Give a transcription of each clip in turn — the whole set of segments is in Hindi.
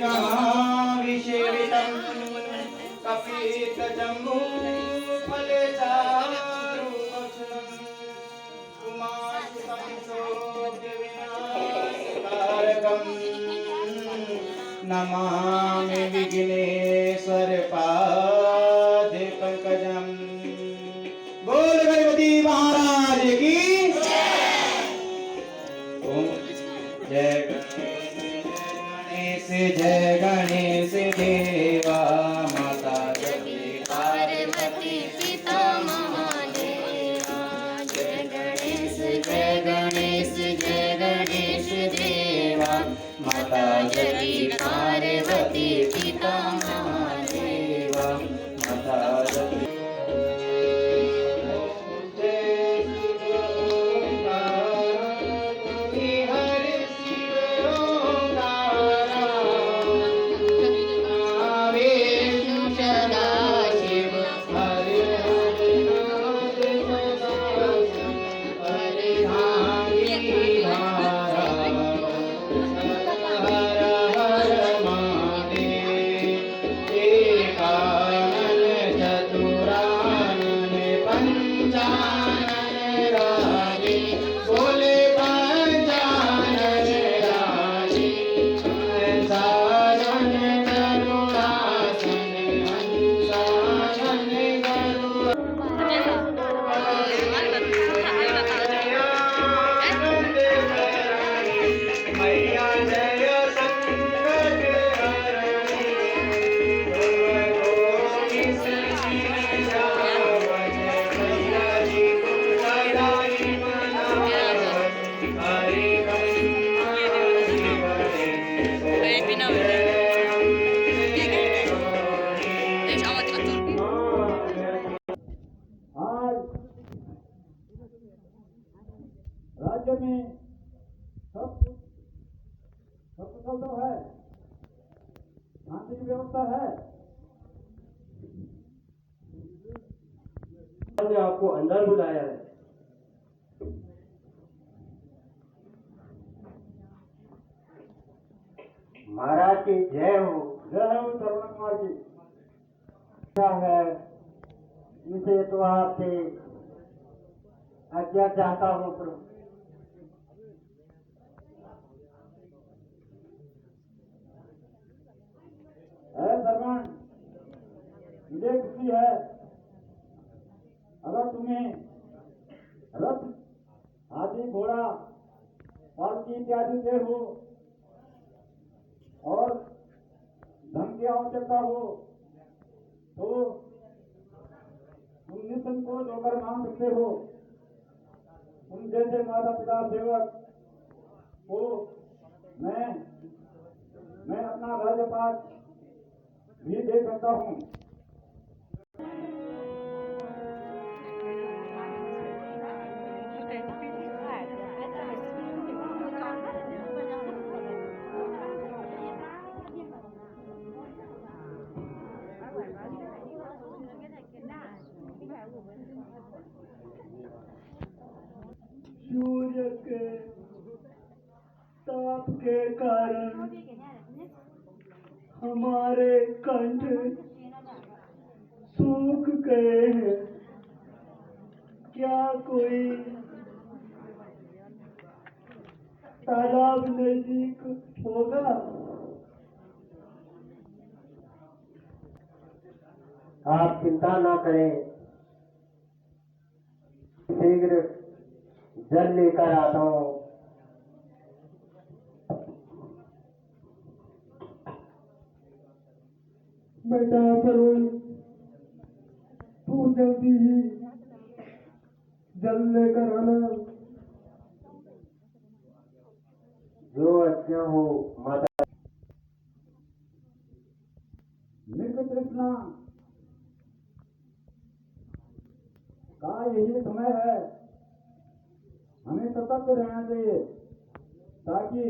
विषेवितं कपितजम्बूफलचारुभक्षणम् उमासुतं शोकविनाशकारकम् नमामि विघ्नेश्वर पादे पंकजम्। बोल गणपति महाराज की जय गणेश जय गणेश देवा माता जय पार्वती पिता महादेवा। जय गणेश देवा माता जय पार्वती पिता महादेवा। माता जय राज्य में सब कुशल तो है, शांति की व्यवस्था है। ने आपको अंदर बुलाया है। महाराज की जय हो। जय हो श्रवण कुमार की। क्या है इसे तो आपसे आज्ञा चाहता हूँ प्रभु। श्रवण मुझे खुशी है अगर तुम्हें रथ हाथी घोड़ा पालकी इत्यादि दे हो और धन की आवश्यकता हो तो तुम निसंकोच होकर मांग सकते हो। तुम जैसे माता पिता सेवक को मैं अपना राज्यपाठ भी दे सकता हूँ। सूर्य के ताप के कारण हमारे कंठ सूख गए हैं। क्या कोई तालाब नजदीक होगा? आप चिंता ना करें, शीघ्र जल लेकर आता हूँ। बेटा सरोज, तू जल्दी ही जल लेकर आना। जो आज्ञा हो माता। मृग तृष्णा का यही समय है, हमें सतर्क रहना चाहिए ताकि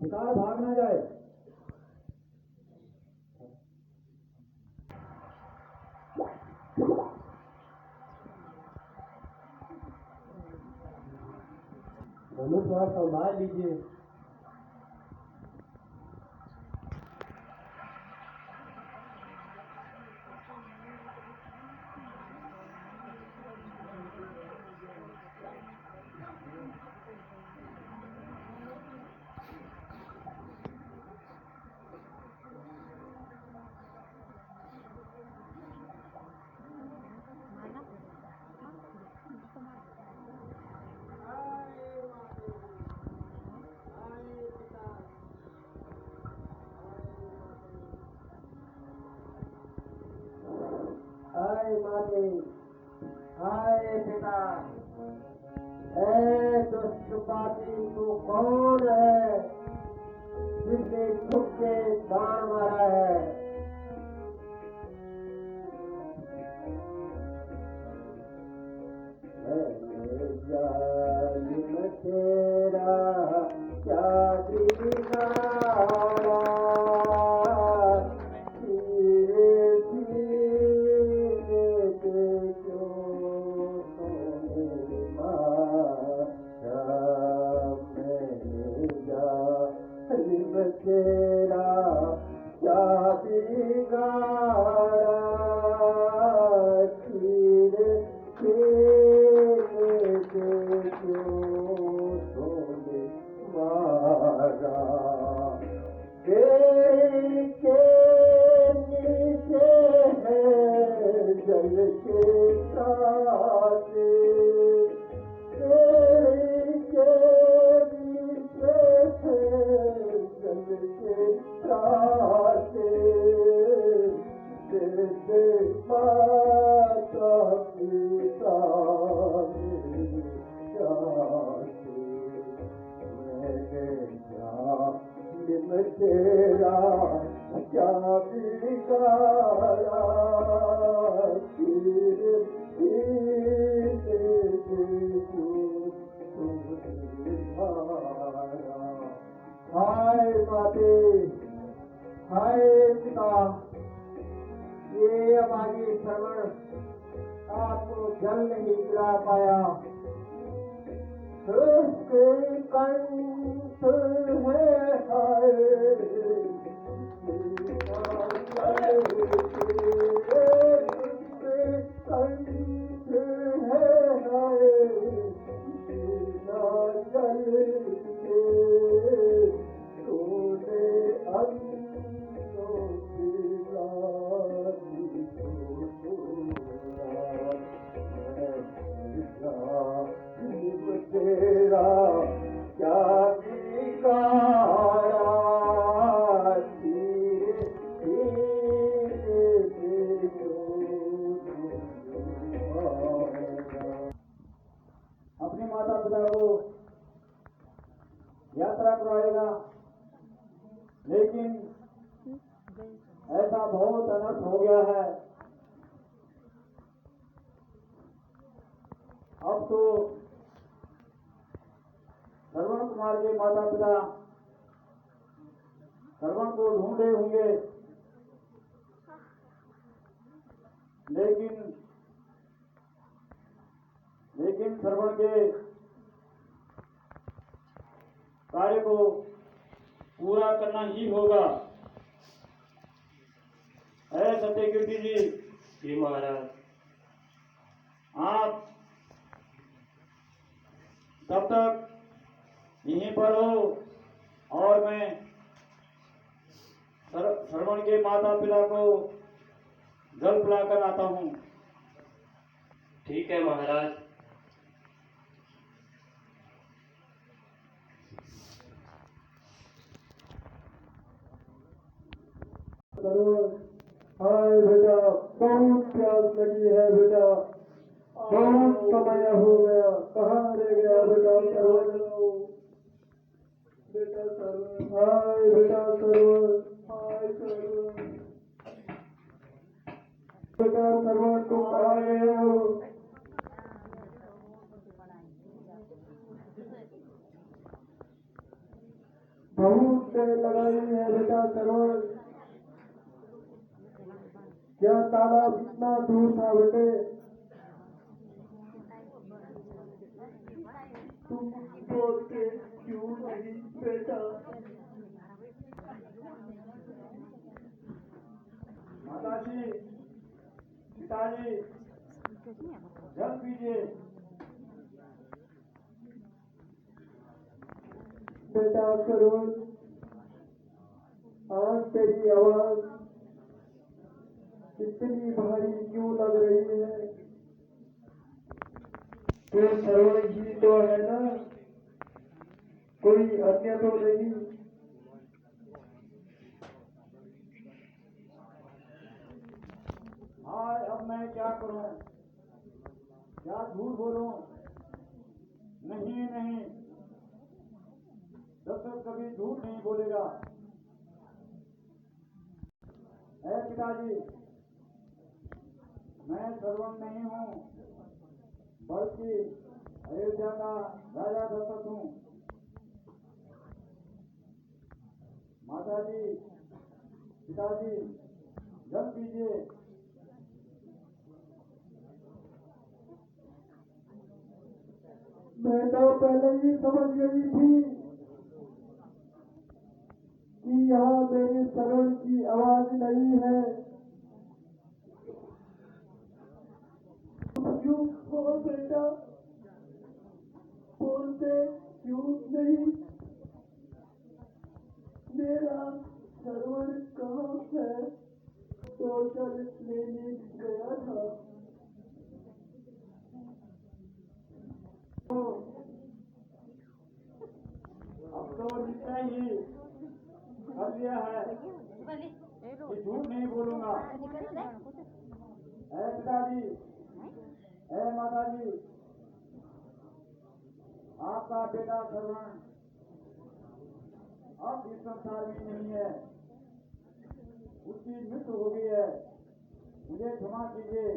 शिकार भाग ना जाए। धनुष संभाल लीजिए। हाय माते, हाय पिता, ऐ दुष्ट पापी तू कौन है जिसने छुप के बाण मारा है? जालिम तेरा क्या बिगाड़ा, धीरे धीरे क्यों तूने मारा? मैंने जालिम तेरा क्या बिगाड़ा, धीरे धीरे क्यों तूने मारा? तेरी के नीचे है जल के तारे, तेरी के नीचे है जल के तारे, तेरे माता पिता मेरी जाते, मैंने जालिम तेरा क्या बिगाड़ा, धीरे धीरे क्यों तूने मारा? हाय माते, हाय पिता, ये अभागी श्रवण आपको जल नहीं पिला पाया। उसके कंठ है हाय, उसके कंठ है हाय, बिना जल के तूने अंधों की लाली को जालिम तेरा क्या बिगाड़ा, धीरे धीरे अपने माता पिता को यात्रा कराएगा, लेकिन ऐसा बहुत अनर्थ हो गया है। अब तो श्रवण कुमार के माता पिता श्रवण को ढूंढे होंगे, लेकिन श्रवण के कार्य को पूरा करना ही होगा। है सत्यकीर्ति जी महाराज, आप तब तक यहीं पर हो और मैं श्रवण के माता पिता को जल पिलाकर आता हूँ। ठीक है महाराज। हाय बेटा, बहुत प्यास लगी है बेटा, बहुत समय हो गया, कहाँ रह गया बेटा सरवर? बेटा सरवर, हाय बेटा सरवर, हाय सरवर, बेटा सरवर तुम कहाँ गए हो? बहुत देर लगाई है बेटा सरवर, क्या तालाब इतना दूर था बेटे? तुम बोलते क्यों नहीं बेटा? माताजी, पिताजी, जल पीजिए। बेटा सरवर, आज तेरी आवाज इतनी भारी क्यों लग रही है? तो सरवर जी तो है ना, कोई अन्य तो नहीं? हाँ हाय अब मैं क्या करूं, क्या झूठ बोलूं? नहीं नहीं, दशरथ कभी झूठ नहीं बोलेगा। ऐ पिताजी, मैं श्रवण नहीं हूं, बल्कि अयोध्या का राजा दशरथ हूं। माताजी, पिताजी, जल पीजिए। मैं तो पहले ही समझ गई थी कि यहाँ मेरी श्रवण की आवाज नहीं है। चुप हो बेटा, बोलते क्यों नहीं? मेरा श्रवण कहाँ है? तो जल लेने गया था। अब तो निश्चय ही कर लिया है कि झूठ नहीं बोलूंगा। ऐ पिताजी, ऐ माताजी, आपका बेटा श्रवण अब इस संसार में नहीं है, उसकी मृत्यु हो गई है, मुझे क्षमा कीजिए।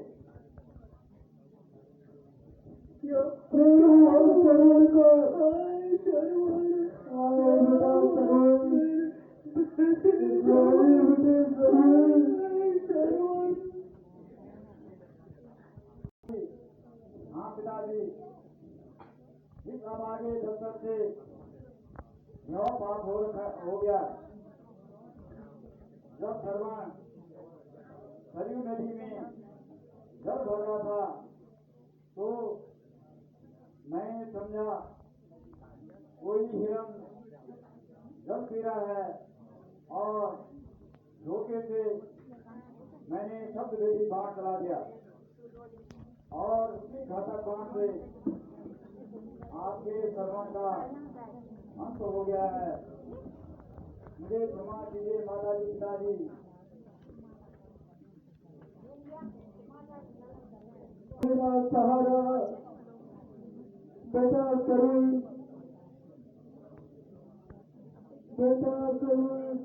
श्रवण को श्रवण हाँ पिताजी, इस अभागे दशरथ से यह पाप हो गया। जब श्रवण सरयू नदी में जल भर रहा था तो मैंने समझा कोई हिरण जल पी रहा है और धोखे से मैंने शब्द वेदी बाढ़ चला दिया और उसी घातक बाण से आपके श्रवण का अंत हो गया है। मुझे क्षमा कीजिए माताजी, पिताजी। मेरा सहारा बेटा करुण, बेटा करुण,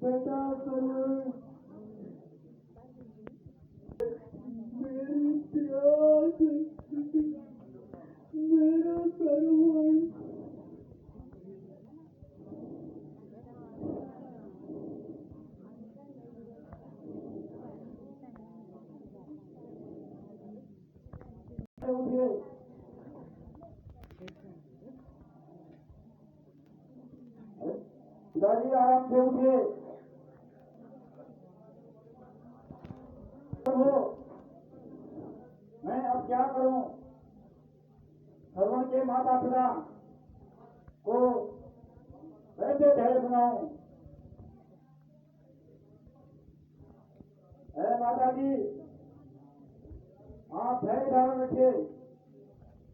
बेटा करुण, मेरी प्यास, मेरा करुण। उठिए, पिताजी आराम से उठिए। मैं अब क्या करूं? श्रवण के माता पिता को कैसे धैर्य सुनाऊं? ऐ माता जी, आप धैर्य धारण रखिए।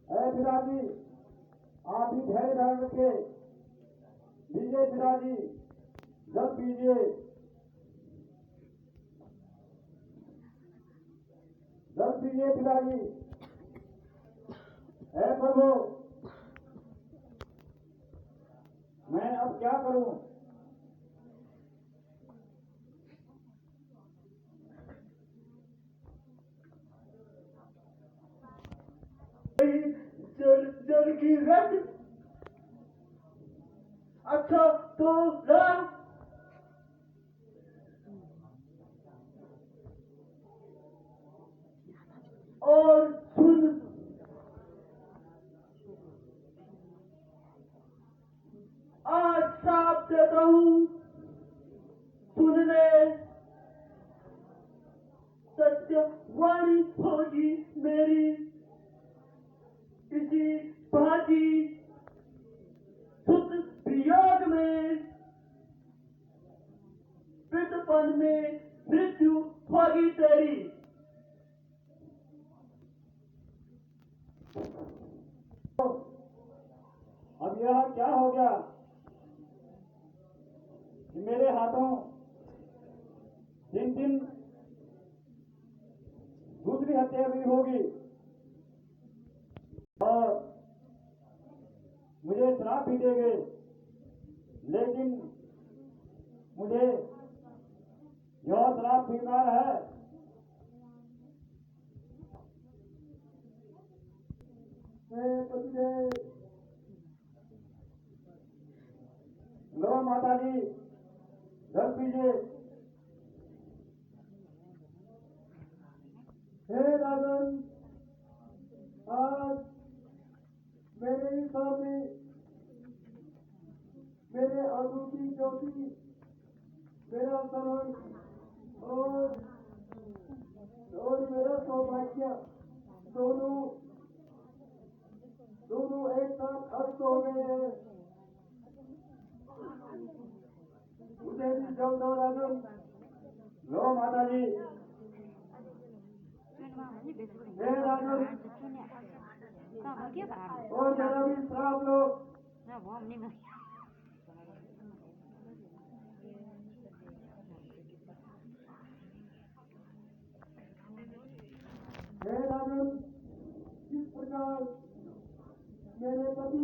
ऐ पिताजी, आप भी धैर्य धारण रखिए। लीजिए पिताजी, जल पीजिए। जल पीजिए पिताजी। ऐ प्रभु, मैं अब क्या करूं? जल की रट। अच्छा तो ला। और सुन, आज साफ देता हूं, सुनने सत्यवाणी होगी मेरी। इसी भांति सुत वियोग में, पितपन में मृत्यु होगी तेरी। अब यह क्या हो गया कि मेरे हाथों दिन दिन होगी और मुझे श्राप भी देंगे, लेकिन मुझे यह श्राप स्वीकार है। लो माता जी, जल पीजिए। हे राजन, आज मेरे ही सामने मेरे आंसू की ज्योति, मेरा शरण और मेरा सौभाग्य दोनों एक साथ अस्त हो गए हैं। मुझे भी जल दो राजन। लो माता जी। हे राजन, और मेरा भी श्राप लो। हे राजन, जिस प्रकार मेरे पति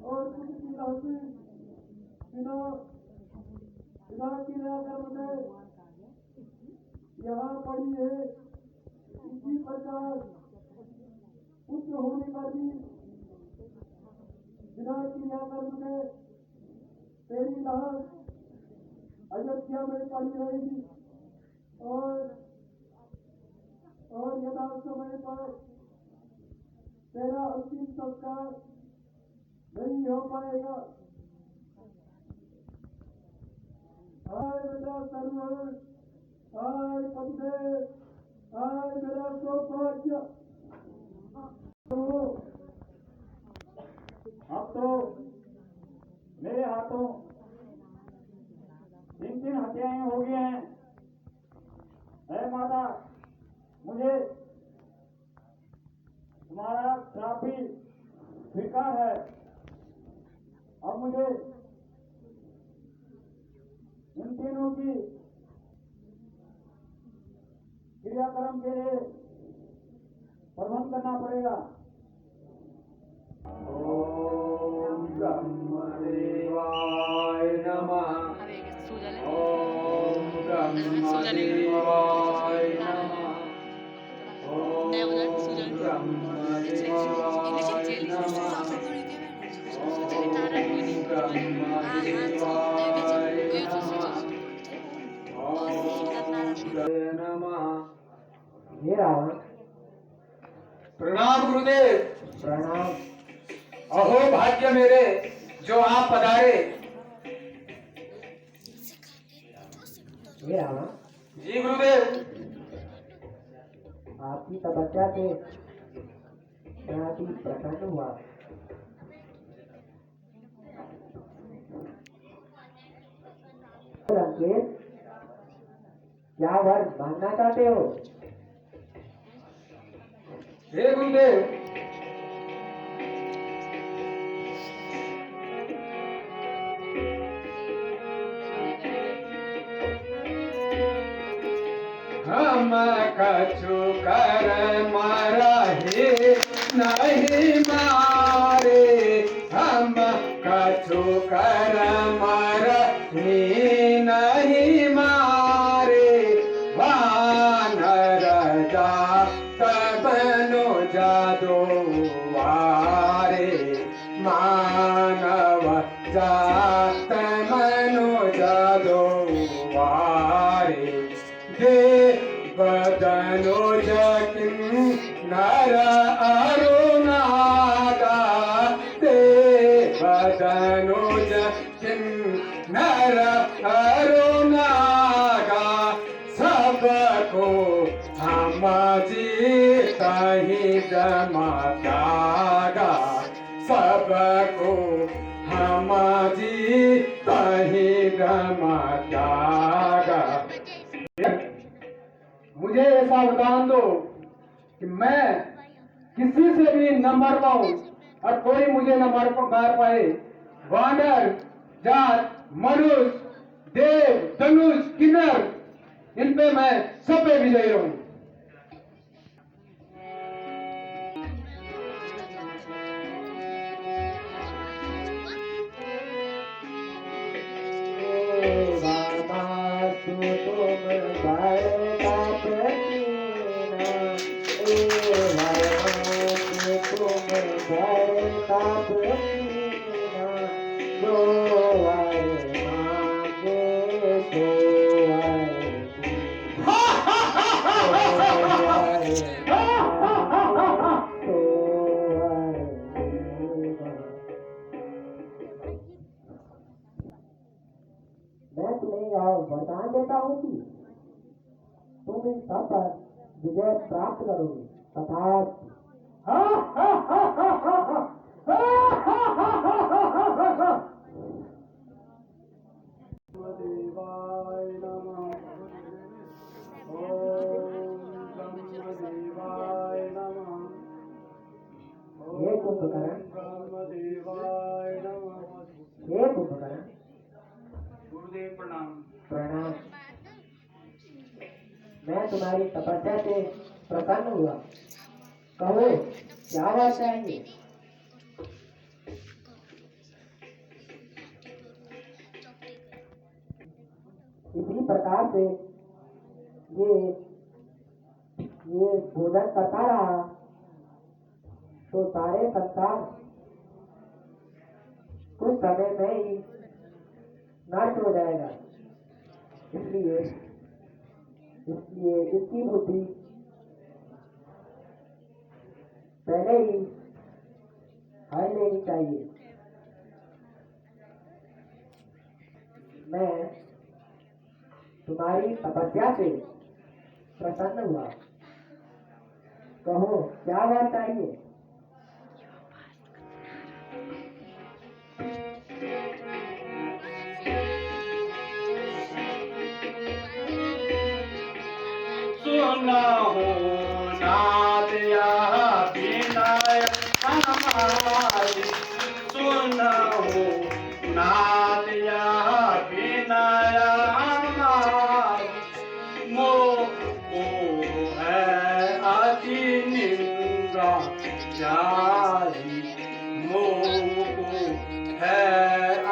और पुत्र की लाशें बिना क्रियाकर्म में यहाँ पड़ी है, इसी प्रकार पुत्र होने पर भी बिना क्रियाकर्म में तेरी लाश अयोध्या में पड़ी रहेगी और यथा समय पर तेरा अंतिम संस्कार नहीं हो पाएगा। हाय मेरा सर्वहर, हाय पतिदेव, हाय मेरा सौभाग्य। अब तो मेरे हाथों 3 हत्याएं हो गई हैं। है माता, मुझे तुम्हारा श्राप भी स्वीकार है। अब मुझे इन तीनों की क्रियाक्रम के लिए प्रबंध करना पड़ेगा। ओम ब्रह्मदेवाय नमः। ओम ब्रह्मदेवाय नमः। ओम ब्रह्मदेवाय नमः। ओम ब्रह्मदेवाय नमः। हे रावण, प्रणाम गुरुदेव। प्रणाम। अहो भाग्य मेरे जो आप पधारे। हे रावण, जी गुरुदेव। आपकी तपस्या से मैं अति प्रसन्न हुआ। लंकेश, क्या वर मांगना चाहते हो? हे गुरुदेव, हम कछु कर मरहि नहीं मारे। हम कछु कर मरहि नहीं मारे। वानर जात बनो जादूवारे। मानव जात मनो जादूवारे। देवदनुज नर अरुणागा। देवदनुज नर अरुणागा। सबको हम जीता ही जमा त्यागा। सबको हम जीता ही जमा त्यागा। मुझे ऐसा वरदान दो कि मैं किसी से भी न मर पाऊं और कोई मुझे न मार पाए। वानर जात, मनुष्य, देव, धनुष, किन्नर, इन पे मैं सब पे विजयी रहूं। मैं तुम्हें यह वरदान देता हूँ कि तुम इन सब पर विजय प्राप्त करोगे तथा ब्रह्मदेवाय नमः। ओम ब्रह्मदेवाय नमः। हे कुंभकर्ण, ब्रह्मदेवाय नमः। हे कुंभकर्ण, गुरुदेव प्रणाम। प्रणाम। मैं तुम्हारी तपस्या से प्रसन्न हुआ। कहो क्या बात चाहिए? इसी प्रकार से ये भोजन करता रहा तो सारे संसार कुछ समय में ही नष्ट हो जाएगा। इसलिए इसकी बुद्धि पहले ही हर लेनी चाहिए। मैं तुम्हारी तपस्या से प्रसन्न हुआ। कहो क्या बात चाहिए? सुना हो नाथ यहाँ विनय हमारी। सुना हो नाथ यहाँ विनय हमारी। मोह है अति निंदा जारी। मोह है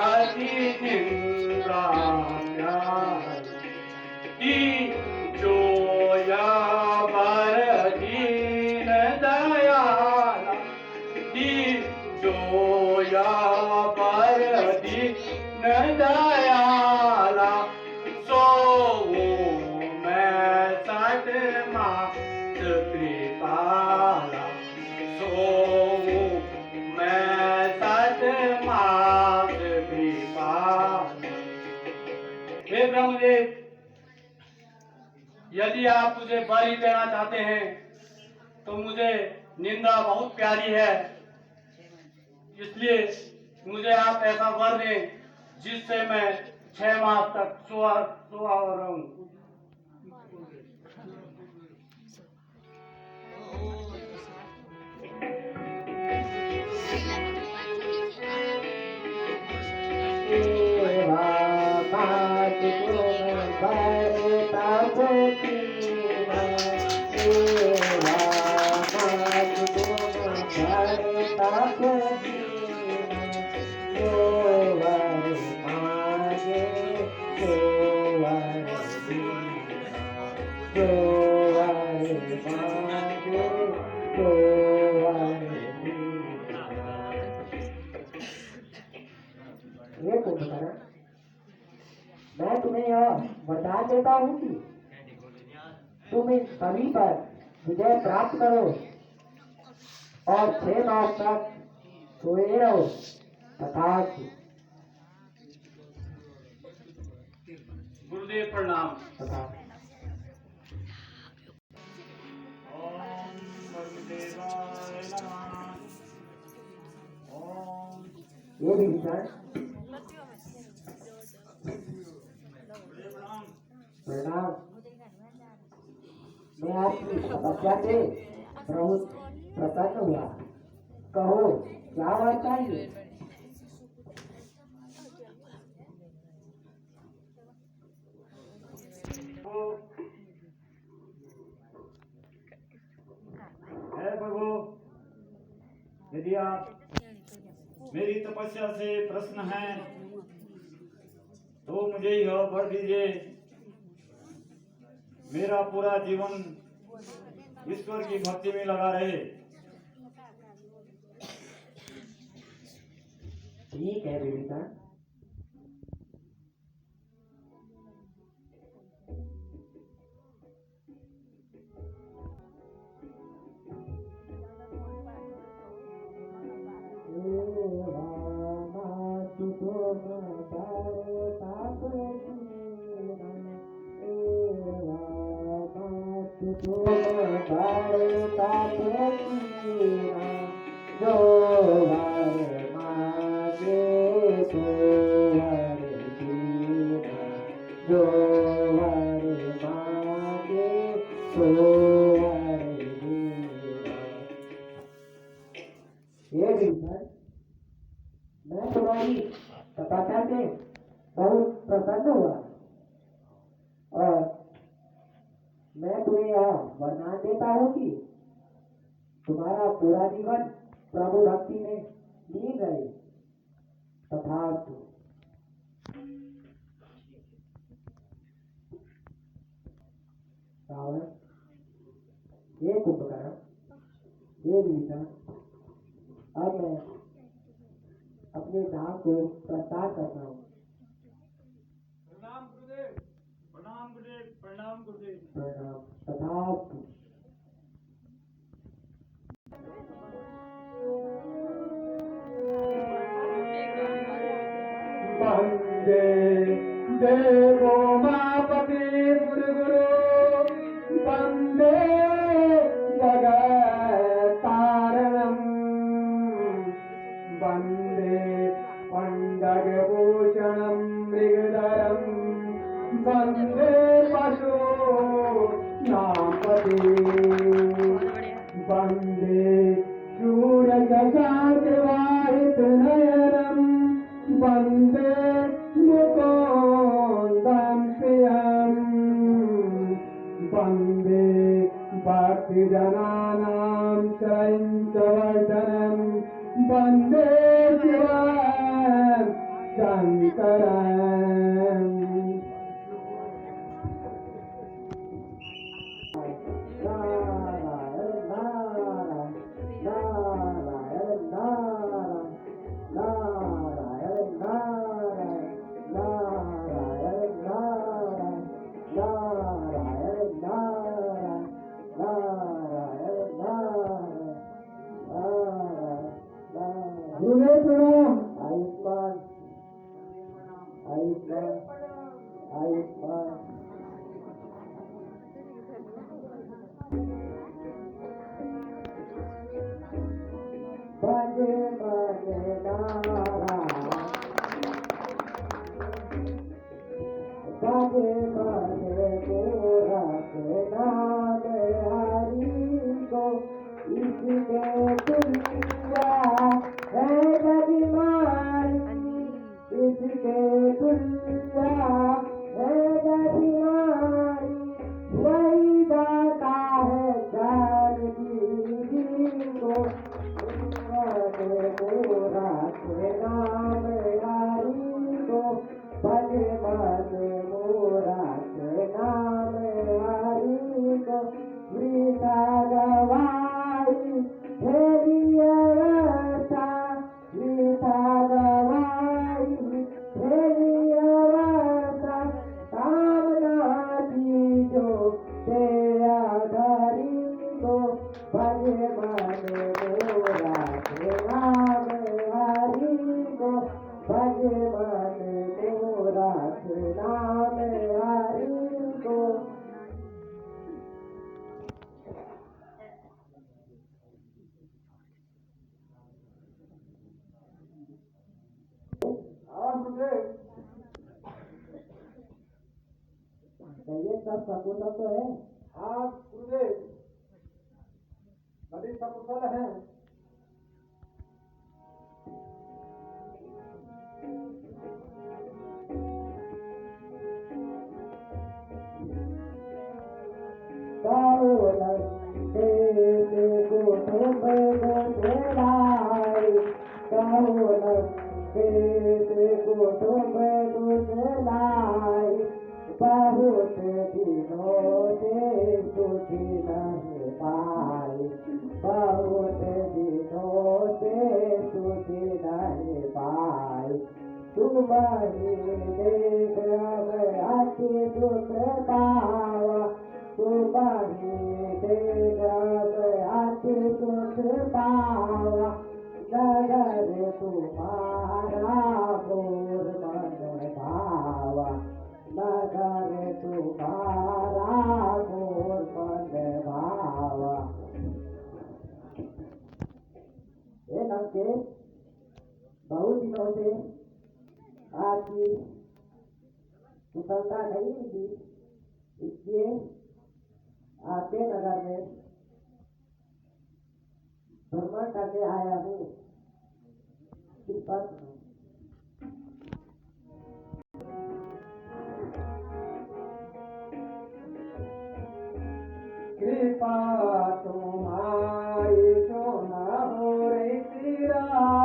अति निंदा जारी। जो या बर दीन दयाला। जो या बर दीन दयाला। सो मैं सत मात कृपाला। सो मैं सत मात कृपाला। हे ब्रह्मदेव, यदि आप मुझे बलि देना चाहते हैं तो मुझे निंदा बहुत प्यारी है। इसलिए मुझे आप ऐसा वर दें जिससे मैं 6 मास तक सोआ रहूं। ये कुंभकर्ण, मैं तुम्हें यह वरदान देता हूँ कि तुम इन सभी पर विजय प्राप्त करो और 6 मास तक सोए रहो तथा गुरुदेव प्रणाम। तथा ओम ब्रह्मदेवाय नमः। ओम ये भी विचार प्रणाम। मैं आपकी तपस्या से बहुत प्रसन्न हुआ। कहो क्या बात चाहिए? है प्रभु, यदि आप मेरी तपस्या से प्रसन्न हैं तो मुझे यह वर दीजिए मेरा पूरा जीवन ईश्वर की भक्ति में लगा रहे। ठीक है विवेका। ये विचार मैं तुम्हारी तपस्या से बहुत प्रसन्न हुआ और मैं तुम्हें यह वरदान देता हूँ कि तुम्हारा पूरा जीवन प्रभु भक्ति में लीन रहे। तथास्तु। रावण, ये कुंभकर्ण, ये विभीषण, अब मैं अपने धाम को प्रस्ताव करता हूँ। प्रणाम गुरुदेव, प्रणाम गुरुदेव, प्रणाम गुरुदेव। प्रणाम। तथास्तु। वंदे देवो मापति गुरु वंदे जगत्तारणम् वंदे पंडगभूषणं मृगधरं वंदे पशूनांपति वंदे शूरशशाङ्कवाहितनयनं वंदे मुकुन्दं प्रियम् वंदे भक्तजनानां चैतवर्धनं वंदे शिवं शङ्करम्। गुरुदेव प्रणाम। आयुष्मान आयुष्मान आयुष्मान। भजे भजे नारायण भजे भजे गोरख नाम हरि को इसके तुल्या है गतिमानी इसके तुल्या है गतिमानी वही दाता है ज्ञान की को गोरख नाम हरि को भजे भजे गोरख नाम हरि को वृथा गवाई तेरी अवस्था वृथा गवाई तेरी अवस्था कामना की जो तेरा धरी को भजे भजे गोरख नाम हरि को भजे भजे गोरख नाम हरि को। ये सब सकुशल तो है। हाँ गुरुदेव, सभी सकुशल हैं। बहुत दिनों बही देख अब अति दुख पावा तू बही देख अब अति दुख पावा नगर तुम्हारा घोर मन भावा नगर तुम्हारा घोर मन भावा। ये नमके बहुत दिनों से आपकी कुशलता नहीं मिली, इसलिए आपके नगर में भ्रमण करके आया हूँ। कृपा करो।